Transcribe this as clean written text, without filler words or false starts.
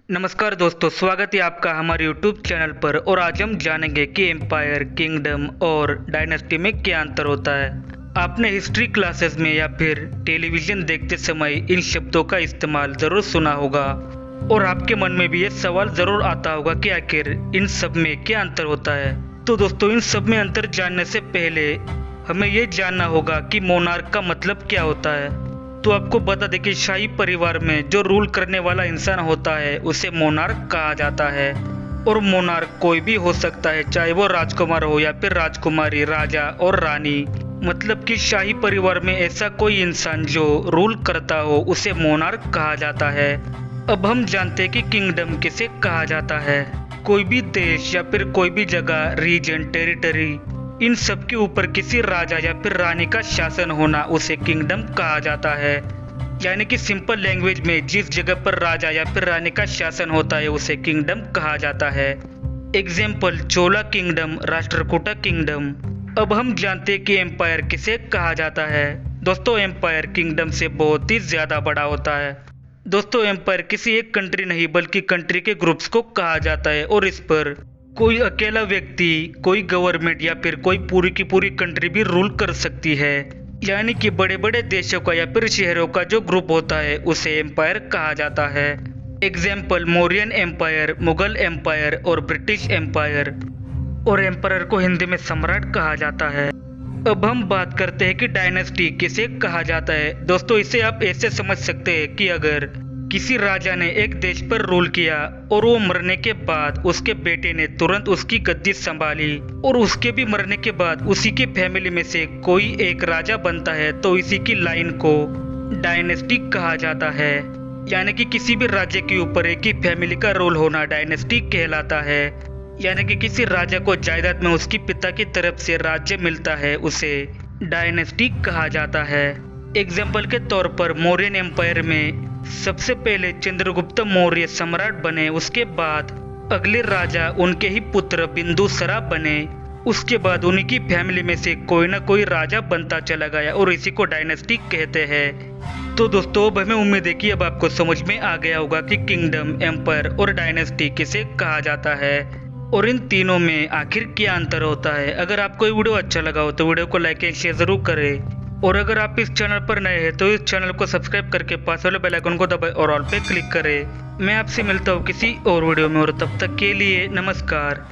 नमस्कार दोस्तों, स्वागत है आपका हमारे यूट्यूब चैनल पर। और आज हम जानेंगे कि एम्पायर, किंगडम और डायनेस्टी में क्या अंतर होता है। आपने हिस्ट्री क्लासेस में या फिर टेलीविजन देखते समय इन शब्दों का इस्तेमाल जरूर सुना होगा और आपके मन में भी ये सवाल जरूर आता होगा कि आखिर इन सब में क्या अंतर होता है। तो दोस्तों, इन सब में अंतर जानने से पहले हमें ये जानना होगा कि मोनार्क का मतलब क्या होता है। तो आपको बता दें कि शाही परिवार में जो रूल करने वाला इंसान होता है उसे मोनार्क कहा जाता है। और मोनार्क कोई भी हो सकता है, चाहे वो राजकुमार हो या फिर राजकुमारी, राजा और रानी। मतलब कि शाही परिवार में ऐसा कोई इंसान जो रूल करता हो उसे मोनार्क कहा जाता है। अब हम जानते हैं कि किंगडम किसे कहा जाता है। कोई भी देश या फिर कोई भी जगह, रीजन, टेरिटरी, इन सब के ऊपर किसी राजा या फिर रानी का शासन होना उसे किंगडम कहा जाता है। यानी कि सिंपल लैंग्वेज में जिस जगह पर राजा या फिर रानी का शासन होता है उसे किंगडम कहा जाता है। एग्जाम्पल, चोला किंगडम, राष्ट्रकूटा किंगडम। अब हम जानते हैं कि एम्पायर किसे कहा जाता है। दोस्तों, एम्पायर किंगडम से बहुत ही ज्यादा बड़ा होता है। दोस्तों, एम्पायर किसी एक कंट्री नहीं बल्कि कंट्री के ग्रुप्स को कहा जाता है और इस पर कोई अकेला व्यक्ति, कोई गवर्नमेंट या फिर कोई पूरी की पूरी कंट्री भी रूल कर सकती है। यानी कि बड़े बड़े देशों का या फिर शहरों का जो ग्रुप होता है उसे एम्पायर कहा जाता है। Example, Mauryan empire, Mughal empire और ब्रिटिश एम्पायर। और एम्पायर को हिंदी में सम्राट कहा जाता है। अब हम बात करते हैं कि डायनेस्टी किसे कहा जाता है। दोस्तों, इसे आप ऐसे समझ सकते हैं कि अगर किसी राजा ने एक देश पर रूल किया और वो मरने के बाद उसके बेटे ने तुरंत उसकी गद्दी संभाली और उसके भी मरने के बाद उसी के फैमिली में से कोई एक राजा बनता है तो इसी की लाइन को डायनेस्टी कहा जाता है। यानी कि किसी भी राज्य के ऊपर एक ही फैमिली का रूल होना डायनेस्टी कहलाता है। यानी कि किसी राजा को जायदाद में उसकी पिता की तरफ से राज्य मिलता है उसे डायनेस्टी कहा जाता है। एग्जाम्पल के तौर पर मौर्यन एम्पायर में सबसे पहले चंद्रगुप्त मौर्य सम्राट बने, उसके बाद अगले राजा उनके ही पुत्र बिंदुसार बने, उसके बाद उन्हीं की फैमिली में से कोई ना कोई राजा बनता चला गया और इसी को डायनेस्टी कहते हैं। तो दोस्तों, अब हमें उम्मीद है कि अब आपको समझ में आ गया होगा कि किंगडम, एम्पायर और डायनेस्टी किसे कहा जाता है और इन तीनों में आखिर क्या अंतर होता है। अगर आपको ये वीडियो अच्छा लगा हो तो वीडियो को लाइक एंड शेयर जरूर करें। और अगर आप इस चैनल पर नए हैं तो इस चैनल को सब्सक्राइब करके पास वाले बेल आइकन को दबाएं और ऑल पे क्लिक करें। मैं आपसे मिलता हूँ किसी और वीडियो में और तब तक के लिए नमस्कार।